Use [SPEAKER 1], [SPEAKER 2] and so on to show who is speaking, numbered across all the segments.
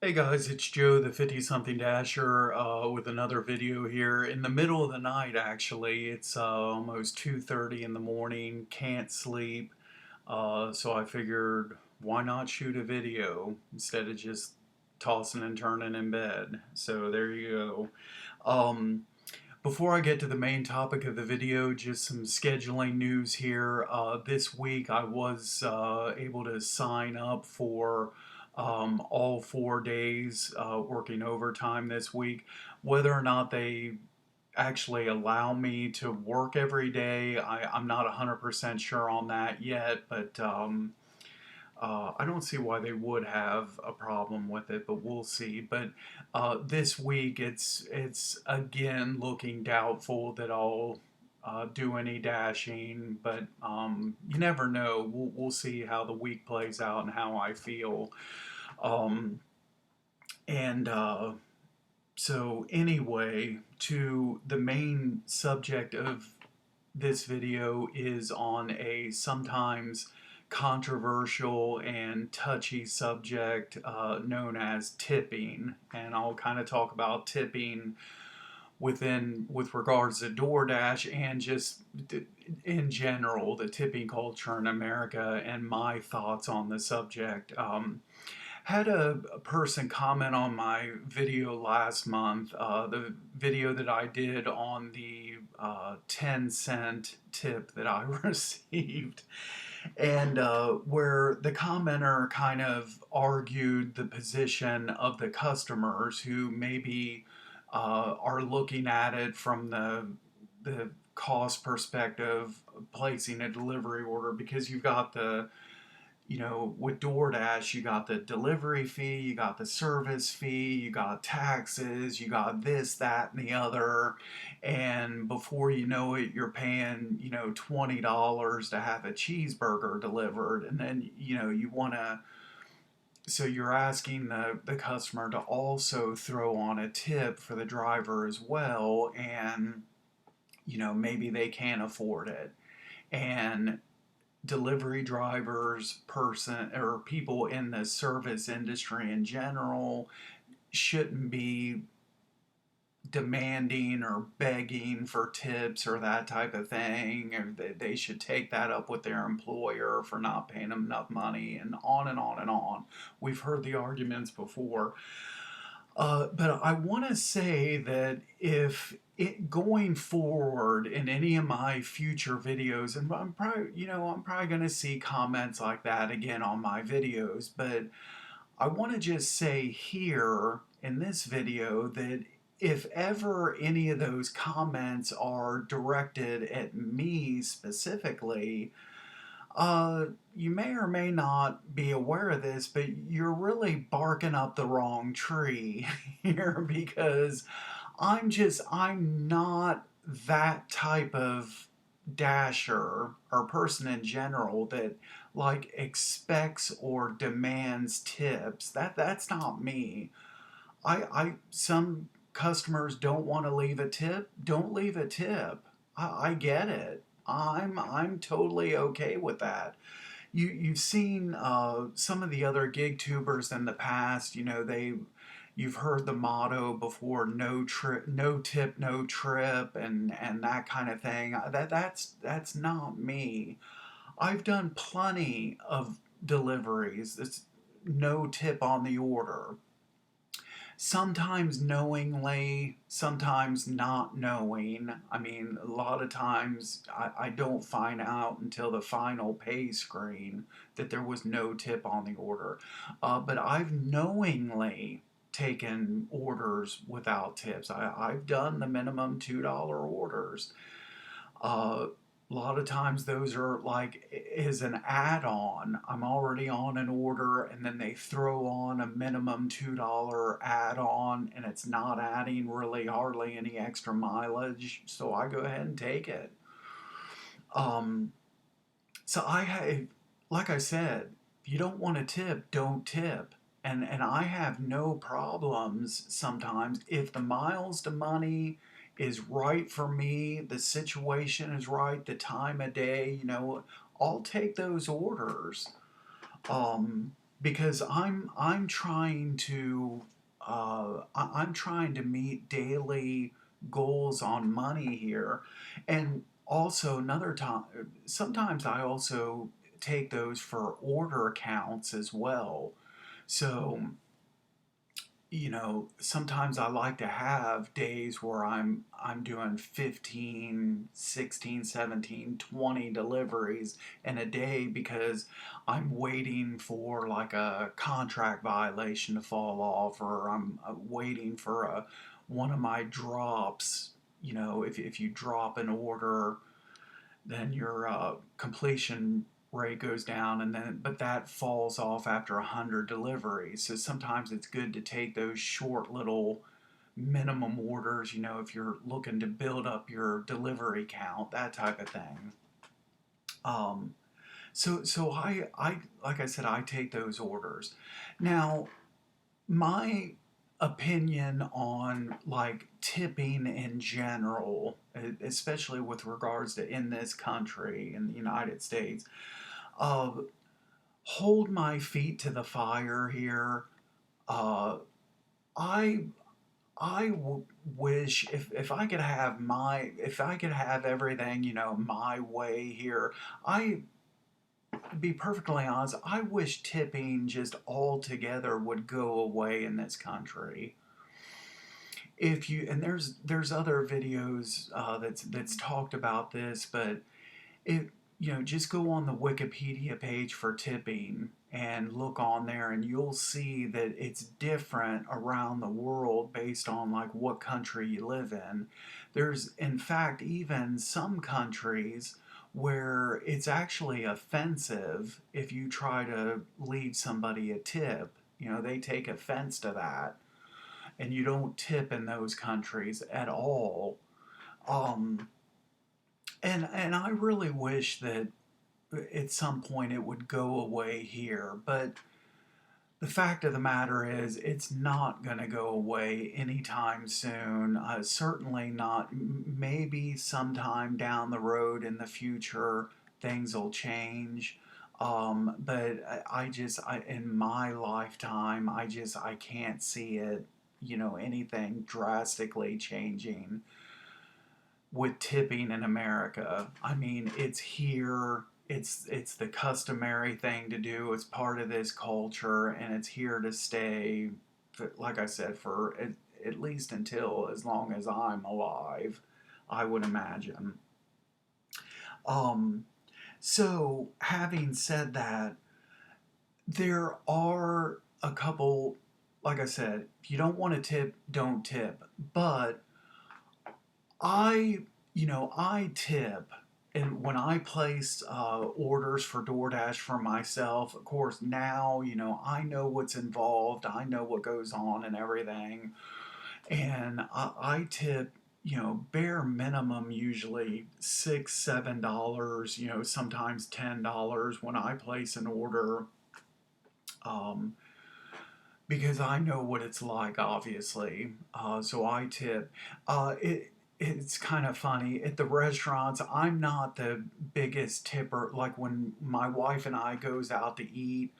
[SPEAKER 1] Hey guys, it's Joe, the 50-something Dasher, with another video here. In the middle of the night, actually. It's almost 2:30 in the morning, can't sleep, so I figured why not shoot a video instead of just tossing and turning in bed. So there you go. Before I get to the main topic of the video, just some scheduling news here. This week I was able to sign up for all 4 days working overtime this week. Whether or not they actually allow me to work every day, I'm not 100% sure on that yet, but I don't see why they would have a problem with it, but we'll see. But this week, it's again looking doubtful that I'll do any dashing. But you never know. We'll see how the week plays out and how I feel. Um, and so anyway, to the main subject of this video is on a sometimes controversial and touchy subject known as tipping, and I'll kind of talk about tipping with regards to DoorDash and just in general the tipping culture in America and my thoughts on the subject. Had a person comment on my video last month, the video that I did on the 10-cent tip that I received, and where the commenter kind of argued the position of the customers who maybe are looking at it from the cost perspective of placing a delivery order, because you've got with DoorDash, you got the delivery fee, you got the service fee, you got taxes, you got this, that, and the other. And before you know it, you're paying, $20 to have a cheeseburger delivered. And then, you want to, so you're asking the customer to also throw on a tip for the driver as well. And, maybe they can't afford it. And delivery drivers, person or people in the service industry in general shouldn't be demanding or begging for tips or that type of thing, or they should take that up with their employer for not paying them enough money, and on and on and on. We've heard the arguments before. But I want to say that if it going forward in any of my future videos, and I'm probably going to see comments like that again on my videos, but I want to just say here in this video that if ever any of those comments are directed at me specifically, you may or may not be aware of this, but you're really barking up the wrong tree here, because I'm not that type of dasher or person in general that like expects or demands tips. That's not me. Some customers don't want to leave a tip. Don't leave a tip. I get it. I'm totally okay with that. You've seen some of the other gig tubers in the past. You've heard the motto before: no trip, no tip, no trip, and that kind of thing. That's not me. I've done plenty of deliveries. It's no tip on the order, sometimes knowingly, sometimes not knowing. I mean, a lot of times I don't find out until the final pay screen that there was no tip on the order. But I've knowingly taken orders without tips. I've done the minimum $2 orders. A lot of times those are like is an add-on. I'm already on an order and then they throw on a minimum $2 add-on, and it's not adding really hardly any extra mileage, so I go ahead and take it. Um, so like I said, if you don't want to tip, don't tip. And I have no problems sometimes if the miles to money is right for me, the situation is right, the time of day, I'll take those orders. Um, because I'm trying to I'm trying to meet daily goals on money here, and also another time sometimes I also take those for order counts as well. So sometimes I like to have days where I'm doing 15, 16, 17, 20 deliveries in a day because I'm waiting for like a contract violation to fall off, or I'm waiting for a one of my drops. If you drop an order, then your completion rate goes down, and then but that falls off after 100 deliveries. So sometimes it's good to take those short little minimum orders, if you're looking to build up your delivery count, that type of thing. Um, so so I like I said, I take those orders. Now, my opinion on like tipping in general, especially with regards to in this country, in the United States, uh, hold my feet to the fire here. Uh, I I wish if I could have if I could have everything my way here. I To be perfectly honest, I wish tipping just altogether would go away in this country. If you and there's other videos that's talked about this, but it just go on the Wikipedia page for tipping and look on there, and you'll see that it's different around the world based on like what country you live in. There's in fact even some countries where it's actually offensive if you try to leave somebody a tip. They take offense to that, and you don't tip in those countries at all. Um, and I really wish that at some point it would go away here, but the fact of the matter is it's not going to go away anytime soon. Certainly not. Maybe sometime down the road in the future things will change. But in my lifetime, I can't see it, anything drastically changing with tipping in America. I mean, it's here. It's the customary thing to do. It's part of this culture, and it's here to stay. Like I said, for at least until as long as I'm alive, I would imagine. Um, so having said that, there are a couple. Like I said, if you don't want to tip, don't tip. But I, I tip, and when I place orders for DoorDash for myself, of course, now, I know what's involved, I know what goes on and everything, and I tip, bare minimum, usually $6, $7, sometimes $10 when I place an order. Um, because I know what it's like, obviously. So I tip. It's kind of funny at the restaurants. I'm not the biggest tipper. Like when my wife and I goes out to eat,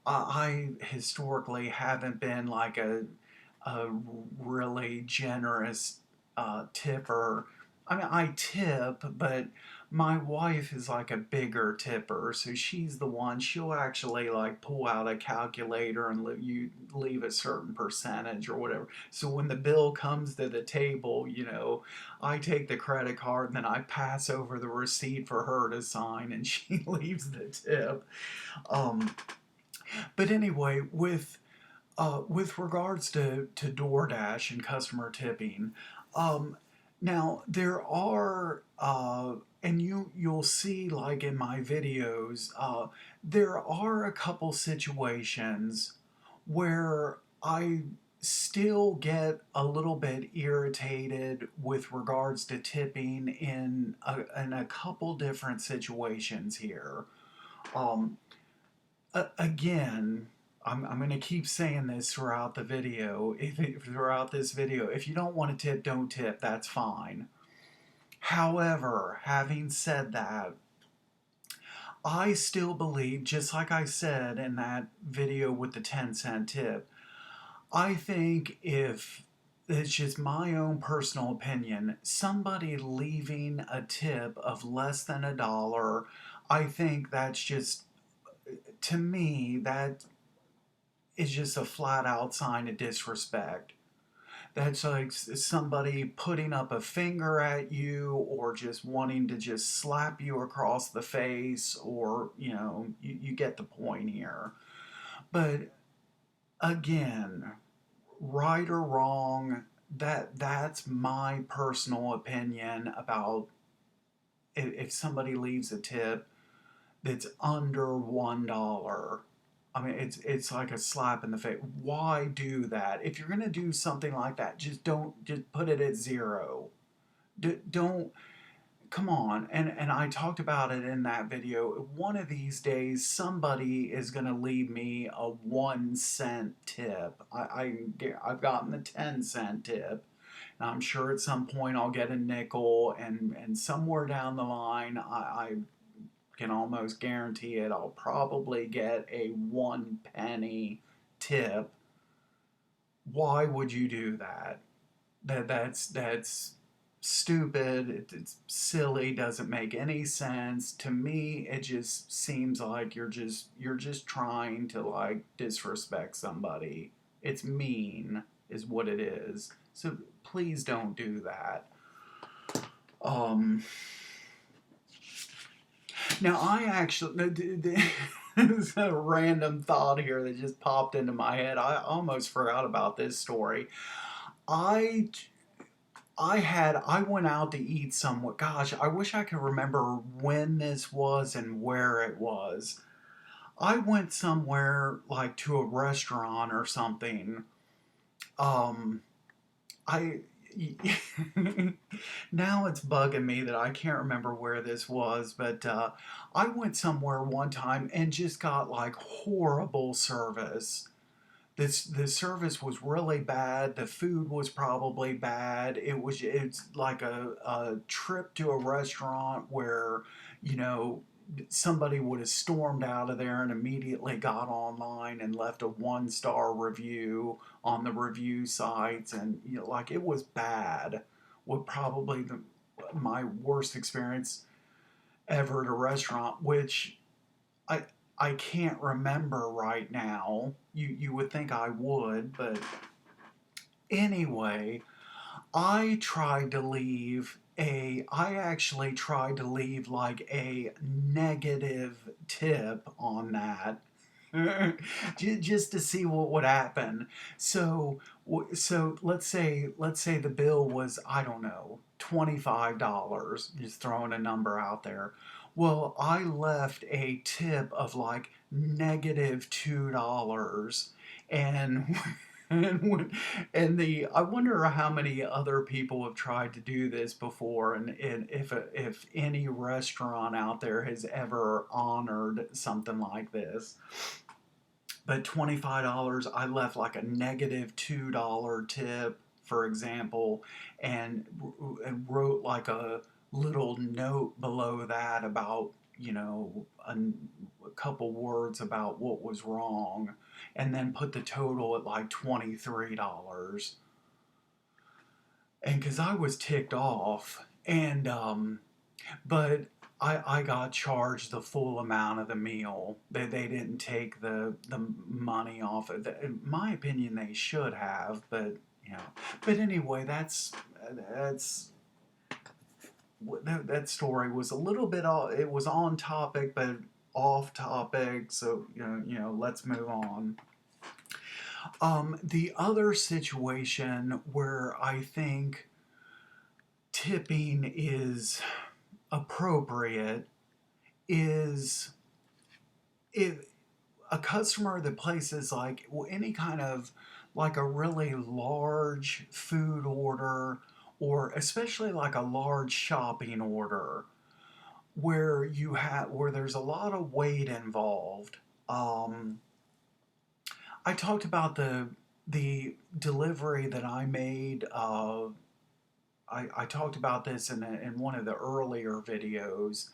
[SPEAKER 1] I historically haven't been like a really generous tipper. I mean, I tip, but my wife is like a bigger tipper, so she's the one. She'll actually like pull out a calculator and you leave a certain percentage or whatever. So when the bill comes to the table, I take the credit card and then I pass over the receipt for her to sign, and she leaves the tip. Um, but anyway, with regards to DoorDash and customer tipping, um, now there are, and you'll see like in my videos, there are a couple situations where I still get a little bit irritated with regards to tipping in a couple different situations here. Um, Again, I'm going to keep saying this throughout the video. Throughout this video, if you don't want to tip, don't tip. That's fine. However, having said that, I still believe, just like I said in that video with the 10-cent tip, I think if it's just my own personal opinion, somebody leaving a tip of less than $1, I think that's just, to me, that is just a flat out sign of disrespect. That's like somebody putting up a finger at you or just wanting to just slap you across the face, or, you get the point here. But again, right or wrong, that's my personal opinion about if somebody leaves a tip that's under $1. I mean, it's like a slap in the face. Why do that? If you're gonna do something like that, just put it at zero. Don't come on. And I talked about it in that video. One of these days, somebody is gonna leave me a 1 cent tip. I've gotten the 10-cent tip. And I'm sure at some point I'll get a nickel, and somewhere down the line, I can almost guarantee it, I'll probably get a 1 penny tip. Why would you do that? That's stupid. It's silly. Doesn't make any sense to me. It just seems like you're just trying to like disrespect somebody. It's mean, is what it is. So please don't do that. Um, Now, I actually, there's a random thought here that just popped into my head. I almost forgot about this story. I I went out to eat somewhere. Gosh, I wish I could remember when this was and where it was. I went somewhere like to a restaurant or something. Um, I now it's bugging me that I can't remember where this was, but I went somewhere one time and just got like horrible service. The service was really bad. The food was probably bad. It's like a trip to a restaurant where, you know, somebody would have stormed out of there and immediately got online and left a 1 star review on the review sites, and like it was bad. Was probably my worst experience ever at a restaurant, which I I can't remember right now. You would think I would, but anyway, I actually tried to leave like a negative tip on that. Just to see what would happen. So so let's say the bill was, I don't know, $25, just throwing a number out there. Well, I left a tip of like -$2, and and I wonder how many other people have tried to do this before, and if any restaurant out there has ever honored something like this. But $25, I left like a -$2 tip, for example, and wrote like a little note below that about, a couple words about what was wrong, and then put the total at like $23. And because I was ticked off, and but I got charged the full amount of the meal. They didn't take the money off of it. In my opinion, they should have, but you know. But anyway, that's that story was a little bit it was on topic, but off topic. So let's move on. The other situation where I think tipping is appropriate is if a customer that places like any kind of like a really large food order, or especially like a large shopping order where there's a lot of weight involved. um, I talked about the delivery that I made. I talked about this in one of the earlier videos,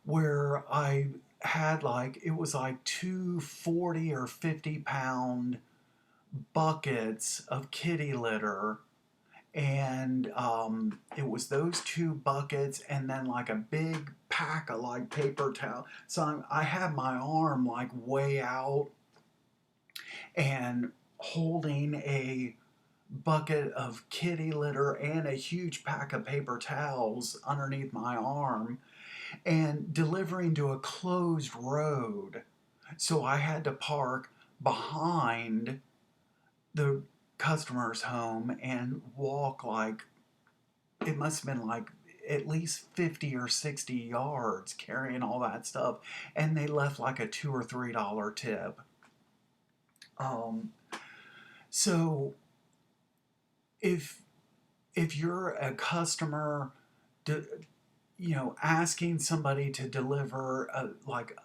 [SPEAKER 1] where I had like, it was like two 40 or 50 pound buckets of kitty litter. And it was those two buckets and then like a big pack of like paper towel. So I had my arm like way out and holding a bucket of kitty litter and a huge pack of paper towels underneath my arm and delivering to a closed road. So I had to park behind the customer's home and walk like, it must have been like at least 50 or 60 yards carrying all that stuff. And they left like a $2 or $3 tip. Um, so if you're a customer, asking somebody to deliver like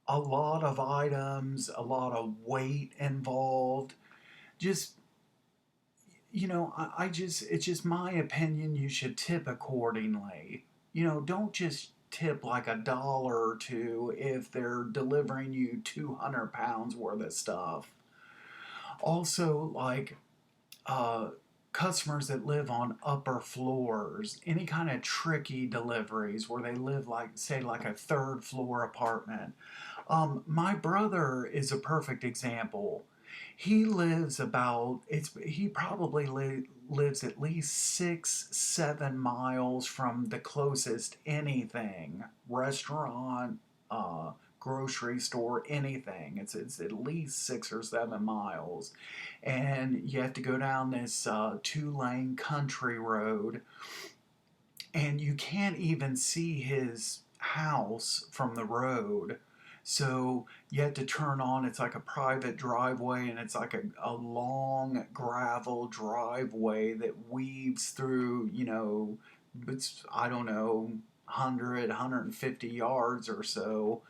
[SPEAKER 1] a lot of items, a lot of weight involved, just it's just my opinion, you should tip accordingly. Don't just tip like $1 or two if they're delivering you 200 pounds worth of stuff. Also, like, uh, customers that live on upper floors, any kind of tricky deliveries where they live like, say, like a third floor apartment. My brother is a perfect example. He lives about, he probably lives at least 6, 7 miles from the closest anything, restaurant, uh, grocery store, anything. It's at least 6 or 7 miles, and you have to go down this 2 lane country road, and you can't even see his house from the road. So you have to turn on, it's like a private driveway, and it's like a long gravel driveway that weaves through, it's, I don't know, 100, 150 yards or so,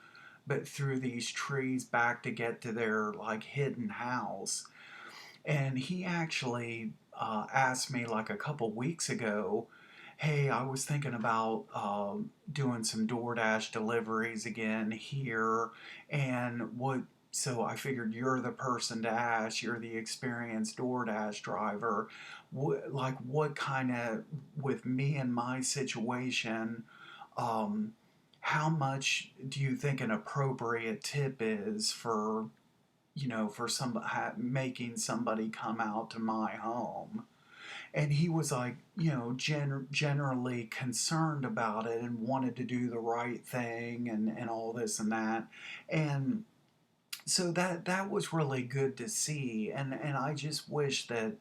[SPEAKER 1] but through these trees back to get to their like hidden house. And he actually asked me like a couple weeks ago, hey, I was thinking about doing some DoorDash deliveries again here. And so I figured you're the person to ask. You're the experienced DoorDash driver. What kind of, with me and my situation, um, how much do you think an appropriate tip is for for making somebody come out to my home? And he was like, generally concerned about it and wanted to do the right thing and all this and that. And so that was really good to see. And I just wish that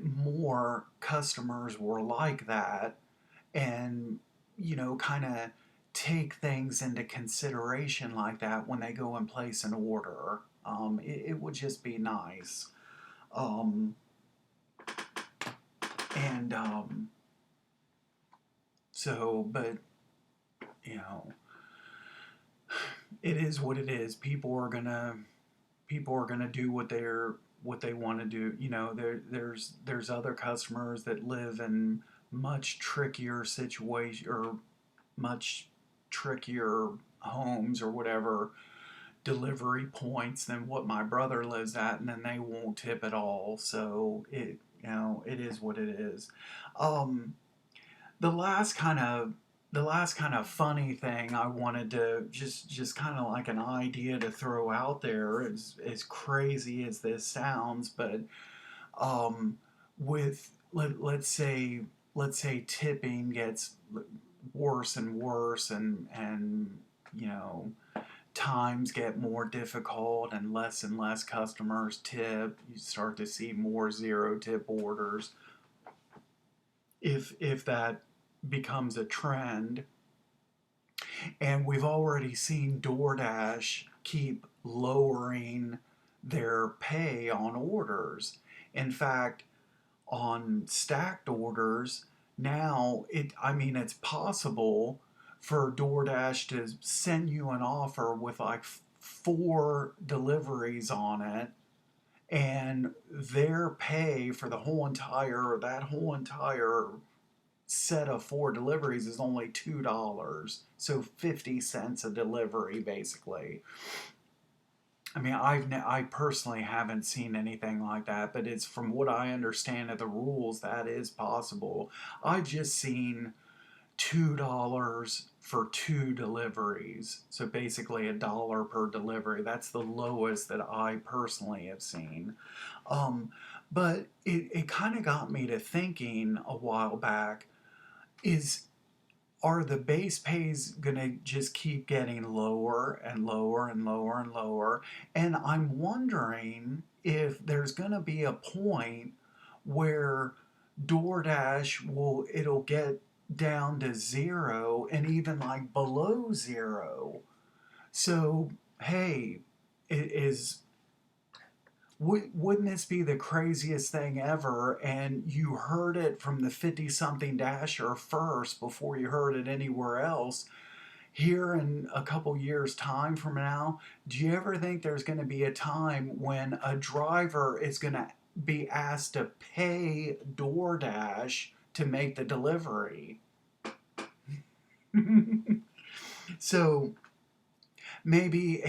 [SPEAKER 1] more customers were like that, and kind of take things into consideration like that when they go and place an order. It would just be nice. Um, and so, but you know, it is what it is. People are gonna do what they want to do. There's other customers that live in much trickier situation, or much trickier homes or whatever, delivery points, than what my brother lives at, and then they won't tip at all. So it is what it is. Um, the last kind of funny thing I wanted to just kind of like an idea to throw out there, is as crazy as this sounds, but um, with let's say tipping gets worse and worse, and you know times get more difficult and less customers tip. You start to see more zero tip orders. If that becomes a trend, and we've already seen DoorDash keep lowering their pay on orders. In fact, on stacked orders, now it's possible for DoorDash to send you an offer with like four deliveries on it, and their pay for the whole entire set of 4 deliveries is only $2, so 50 cents a delivery basically. I mean, I personally haven't seen anything like that, but it's from what I understand of the rules that is possible. I've just seen $2 for 2 deliveries, so basically $1 per delivery. That's the lowest that I personally have seen. Um, but it kind of got me to thinking a while back: is are the base pays going to just keep getting lower and lower and lower and lower? And I'm wondering if there's going to be a point where DoorDash it'll get down to zero and even like below zero. So, hey, it is wouldn't this be the craziest thing ever? And you heard it from the 50 something Dasher first before you heard it anywhere else. Here in a couple years' time from now, do you ever think there's going to be a time when a driver is going to be asked to pay DoorDash to make the delivery? So maybe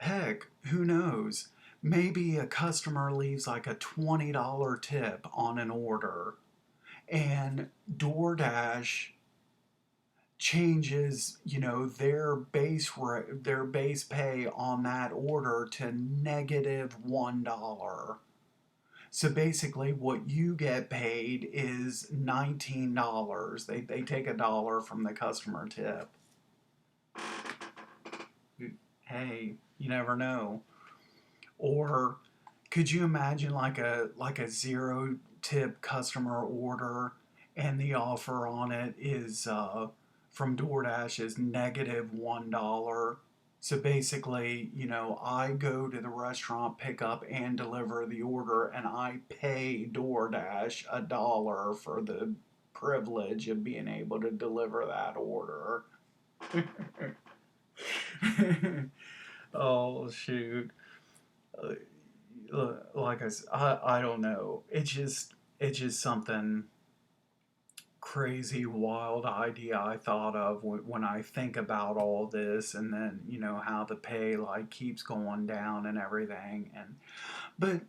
[SPEAKER 1] heck, who knows? Maybe a customer leaves like a $20 tip on an order, and DoorDash changes, their base pay on that order to -$1. So basically, what you get paid is $19. They take $1 from the customer tip. Hey, you never know. Or could you imagine like a zero tip customer order, and the offer on it is from DoorDash is -$1. So basically, I go to the restaurant, pick up and deliver the order, and I pay DoorDash $1 for the privilege of being able to deliver that order. Oh shoot. Like I don't know. It's just something crazy, wild idea I thought of when I think about all this, and then how the pay like keeps going down and everything. And but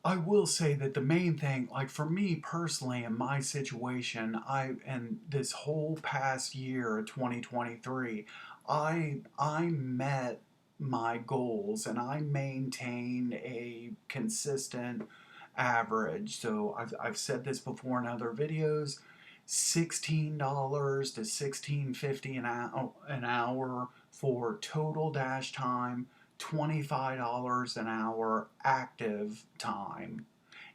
[SPEAKER 1] I will say that the main thing, like for me personally in my situation, and this whole past year, 2023, I met my goals and I maintained a consistent average. So I've said this before in other videos, $16 to $16.50 an hour for total dash time, $25 an hour active time.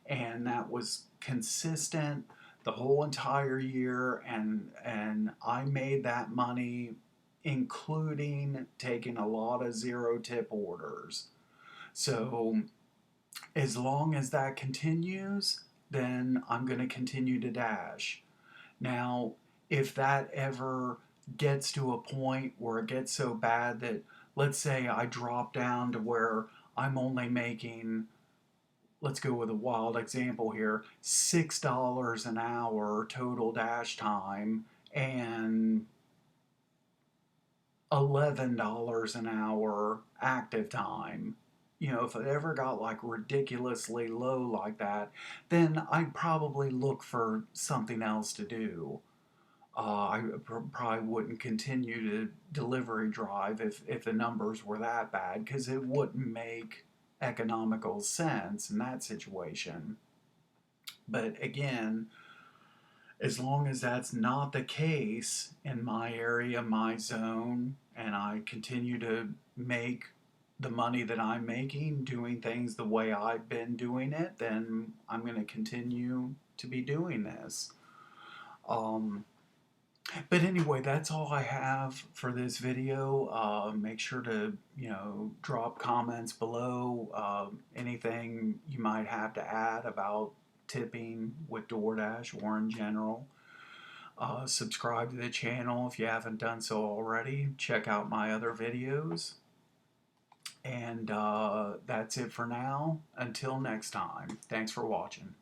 [SPEAKER 1] And that was consistent the whole entire year, and I made that money including taking a lot of zero tip orders. So as long as that continues, then I'm going to continue to dash. Now, if that ever gets to a point where it gets so bad that, let's say, I drop down to where I'm only making, let's go with a wild example here, $6 an hour total dash time and $11 an hour active time. If it ever got like ridiculously low like that, then I'd probably look for something else to do. I probably wouldn't continue to delivery drive if the numbers were that bad, because it wouldn't make economical sense in that situation. But again, as long as that's not the case in my area, my zone, and I continue to make the money that I'm making doing things the way I've been doing it, then I'm going to continue to be doing this. But anyway, that's all I have for this video. Make sure to, drop comments below. Anything you might have to add about tipping with DoorDash or in general. Subscribe to the channel if you haven't done so already. Check out my other videos. And that's it for now. Until next time. Thanks for watching.